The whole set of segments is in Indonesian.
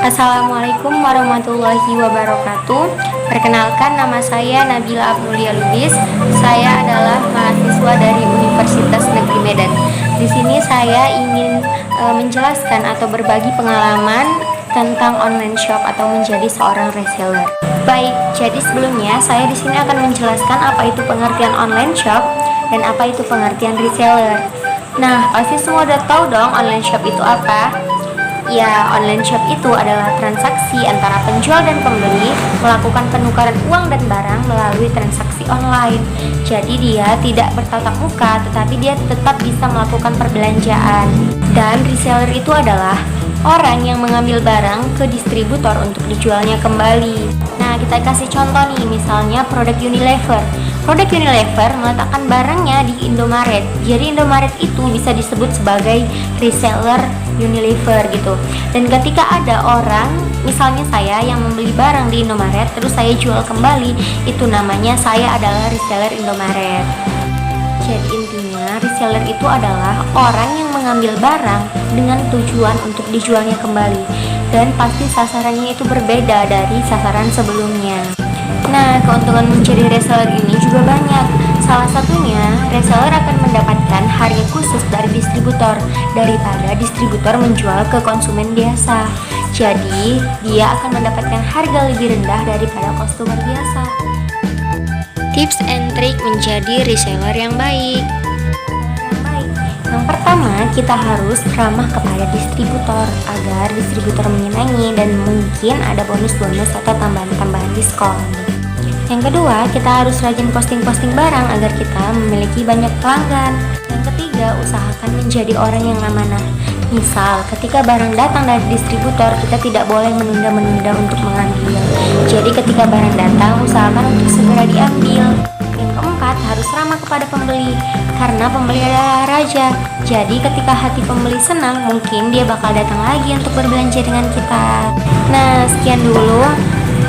Assalamualaikum warahmatullahi wabarakatuh. Perkenalkan, nama saya Nabila Abnulia Lubis. Saya adalah mahasiswa dari Universitas Negeri Medan. Di sini saya ingin menjelaskan atau berbagi pengalaman tentang online shop atau menjadi seorang reseller. Baik, jadi sebelumnya saya di sini akan menjelaskan apa itu pengertian online shop dan apa itu pengertian reseller. Nah, pasti semua udah tahu dong online shop itu apa? Ya, online shop itu adalah transaksi antara penjual dan pembeli melakukan penukaran uang dan barang melalui transaksi online. Jadi dia tidak bertatap muka, tetapi dia tetap bisa melakukan perbelanjaan. Dan reseller itu adalah orang yang mengambil barang ke distributor untuk dijualnya kembali. Nah, kita kasih contoh nih, misalnya produk Unilever. Produk Unilever meletakkan barangnya di Indomaret. Jadi Indomaret itu bisa disebut sebagai reseller Unilever gitu. Dan ketika ada orang, misalnya saya yang membeli barang di Indomaret terus saya jual kembali, itu namanya saya adalah reseller Indomaret. Jadi intinya reseller itu adalah orang yang mengambil barang dengan tujuan untuk dijualnya kembali. Dan pasti sasarannya itu berbeda dari sasaran sebelumnya. Nah, keuntungan menjadi reseller ini juga banyak. Salah satunya, reseller akan mendapatkan harga khusus dari distributor daripada distributor menjual ke konsumen biasa. Jadi, dia akan mendapatkan harga lebih rendah daripada konsumen biasa. Tips and trik menjadi reseller yang baik. Yang pertama, kita harus ramah kepada distributor agar distributor menyenangi dan mungkin ada bonus-bonus atau tambahan-tambahan diskon. Yang kedua, kita harus rajin posting-posting barang agar kita memiliki banyak pelanggan. Yang ketiga, usahakan menjadi orang yang amanah. Misal, ketika barang datang dari distributor, kita tidak boleh menunda-menunda untuk mengambil. Jadi ketika barang datang, usahakan untuk segera diambil. Yang keempat, harus ramah kepada pembeli, karena pembeli adalah raja. Jadi ketika hati pembeli senang, mungkin dia bakal datang lagi untuk berbelanja dengan kita. Nah, sekian dulu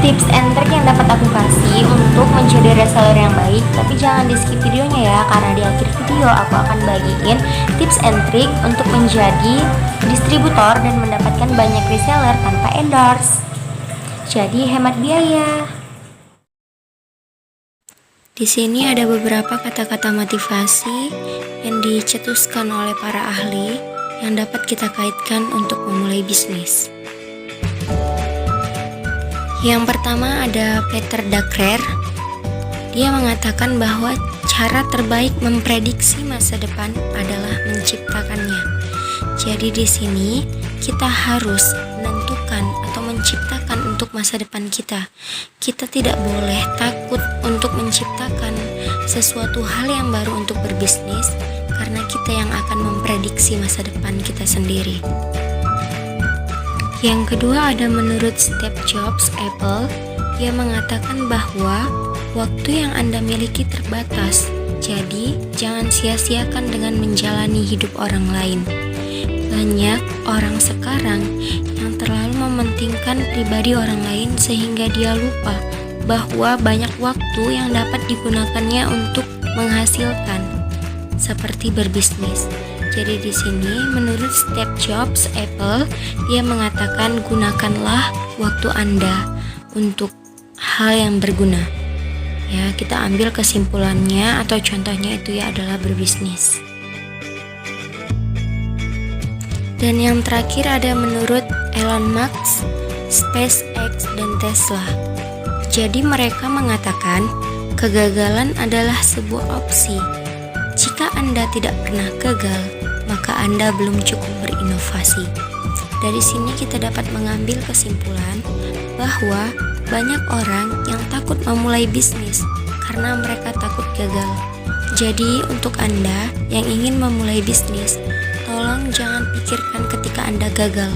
tips and trik yang dapat aku kasih untuk menjadi reseller yang baik. Tapi jangan di skip videonya ya, karena di akhir video aku akan bagiin tips and trik untuk menjadi distributor dan mendapatkan banyak reseller tanpa endorse. Jadi hemat biaya. Di sini ada beberapa kata-kata motivasi yang dicetuskan oleh para ahli yang dapat kita kaitkan untuk memulai bisnis. Yang pertama ada Peter Drucker. Dia mengatakan bahwa cara terbaik memprediksi masa depan adalah menciptakannya. Jadi di sini kita harus menentukan atau menciptakan untuk masa depan kita. Kita tidak boleh takut untuk menciptakan sesuatu hal yang baru untuk berbisnis, karena kita yang akan memprediksi masa depan kita sendiri. Yang kedua ada menurut Steve Jobs, Apple. Dia mengatakan bahwa waktu yang Anda miliki terbatas, jadi jangan sia-siakan dengan menjalani hidup orang lain. Banyak orang sekarang yang terlalu mementingkan pribadi orang lain sehingga dia lupa bahwa banyak waktu yang dapat digunakannya untuk menghasilkan, seperti berbisnis. Jadi di sini menurut Steve Jobs, Apple, dia mengatakan gunakanlah waktu Anda untuk hal yang berguna. Ya, kita ambil kesimpulannya atau contohnya itu ya adalah berbisnis. Dan yang terakhir ada menurut Elon Musk, SpaceX, dan Tesla. Jadi mereka mengatakan kegagalan adalah sebuah opsi. Jika Anda tidak pernah gagal, maka Anda belum cukup berinovasi. Dari sini kita dapat mengambil kesimpulan bahwa banyak orang yang takut memulai bisnis karena mereka takut gagal. Jadi untuk Anda yang ingin memulai bisnis, tolong jangan pikirkan ketika Anda gagal,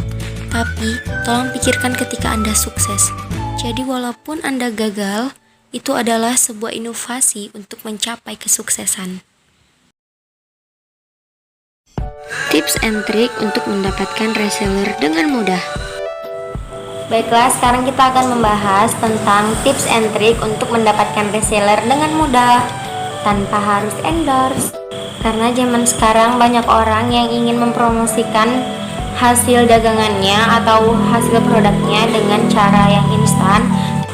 tapi tolong pikirkan ketika Anda sukses. Jadi walaupun Anda gagal, itu adalah sebuah inovasi untuk mencapai kesuksesan. Tips and trik untuk mendapatkan reseller dengan mudah. Baiklah, sekarang kita akan membahas tentang tips and trik untuk mendapatkan reseller dengan mudah tanpa harus endorse. Karena zaman sekarang banyak orang yang ingin mempromosikan hasil dagangannya atau hasil produknya dengan cara yang instan,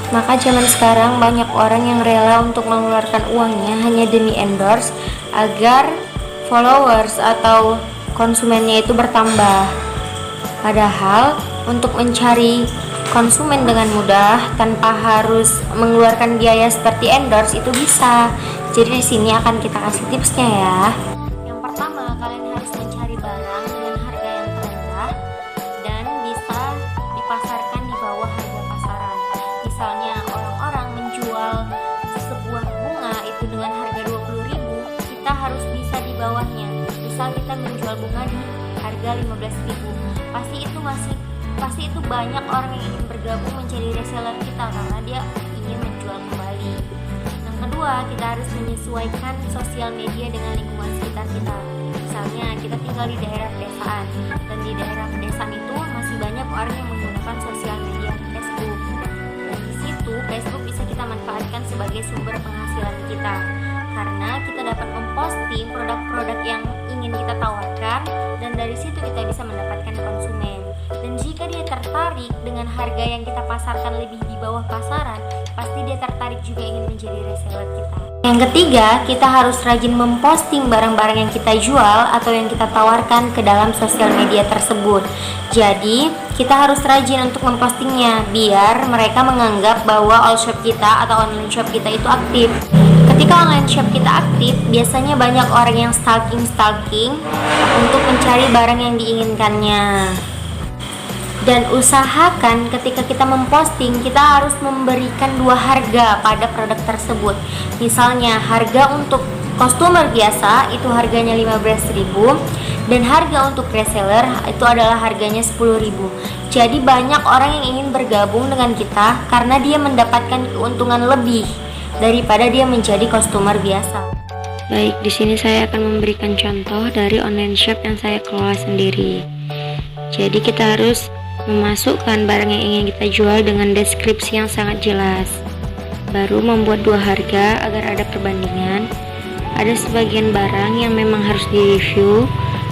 maka zaman sekarang banyak orang yang rela untuk mengeluarkan uangnya hanya demi endorse agar followers atau konsumennya itu bertambah. Padahal untuk mencari konsumen dengan mudah tanpa harus mengeluarkan biaya seperti endorse itu bisa. Jadi di sini akan kita kasih tipsnya ya. Yang pertama, kalian harus mencari barang dengan harga yang terendah dan bisa dipasarkan di bawah harga pasaran. Misalnya orang-orang menjual sebuah bunga itu dengan harga 20.000, kita harus bisa di bawahnya. Misal kita menjual bunga di harga 15.000, pasti itu banyak orang yang ingin bergabung menjadi reseller kita karena dia ingin menjual kembali. Yang kedua, kita harus menyesuaikan sosial media dengan lingkungan sekitar kita. Misalnya kita tinggal di daerah pedesaan, dan di daerah pedesaan itu masih banyak orang yang menggunakan sosial media Facebook. Dan di situ Facebook bisa kita manfaatkan sebagai sumber penghasilan kita, karena kita dapat memposting produk-produk yang ingin kita tawarkan, dan dari situ kita bisa mendapatkan konsumen. Dan jika dia tertarik dengan harga yang kita pasarkan lebih di bawah pasaran, pasti dia tertarik juga ingin menjadi reseller kita. Yang ketiga, kita harus rajin memposting barang-barang yang kita jual atau yang kita tawarkan ke dalam sosial media tersebut. Jadi, kita harus rajin untuk mempostingnya biar mereka menganggap bahwa all shop kita atau online shop kita itu aktif. Ketika online shop kita aktif, biasanya banyak orang yang stalking untuk mencari barang yang diinginkannya. Dan usahakan ketika kita memposting, kita harus memberikan dua harga pada produk tersebut. Misalnya harga untuk customer biasa itu harganya 15.000, dan harga untuk reseller itu adalah harganya 10.000. Jadi banyak orang yang ingin bergabung dengan kita karena dia mendapatkan keuntungan lebih daripada dia menjadi customer biasa. Baik, di sini saya akan memberikan contoh dari online shop yang saya kelola sendiri. Jadi kita harus memasukkan barang yang ingin kita jual dengan deskripsi yang sangat jelas. Baru membuat dua harga agar ada perbandingan. Ada sebagian barang yang memang harus direview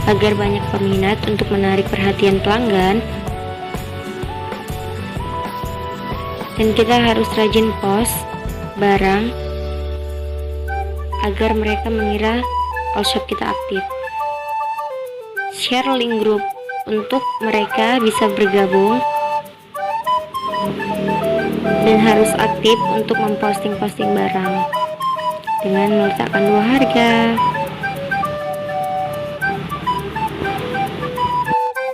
agar banyak peminat untuk menarik perhatian pelanggan. Dan kita harus rajin post barang agar mereka mengira all shop kita aktif. Share link grup untuk mereka bisa bergabung, dan harus aktif untuk memposting barang dengan meletakkan dua harga.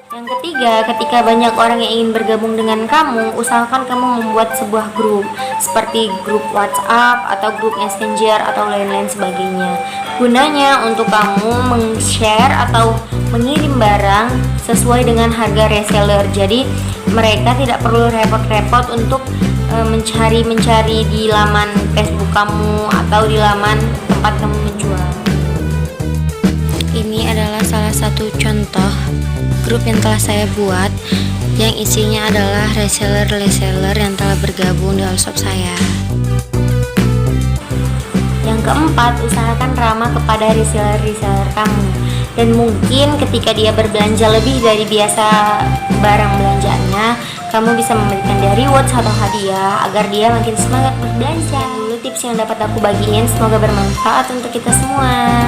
Yang ketiga, ketika banyak orang yang ingin bergabung dengan kamu, usahakan kamu membuat sebuah grup seperti grup WhatsApp atau grup Messenger atau lain-lain sebagainya. Gunanya untuk kamu meng-share atau mengirim barang sesuai dengan harga reseller. Jadi mereka tidak perlu repot-repot untuk mencari di laman Facebook kamu atau di laman tempat kamu menjual. Ini adalah salah satu contoh grup yang telah saya buat, yang isinya adalah reseller yang telah bergabung di all shop saya. Yang keempat, usahakan ramah kepada reseller kamu. Dan mungkin ketika dia berbelanja lebih dari biasa barang belanjaannya, kamu bisa memberikan dia rewards atau hadiah agar dia makin semangat berbelanja. Dulu tips yang dapat aku bagiin, semoga bermanfaat untuk kita semua.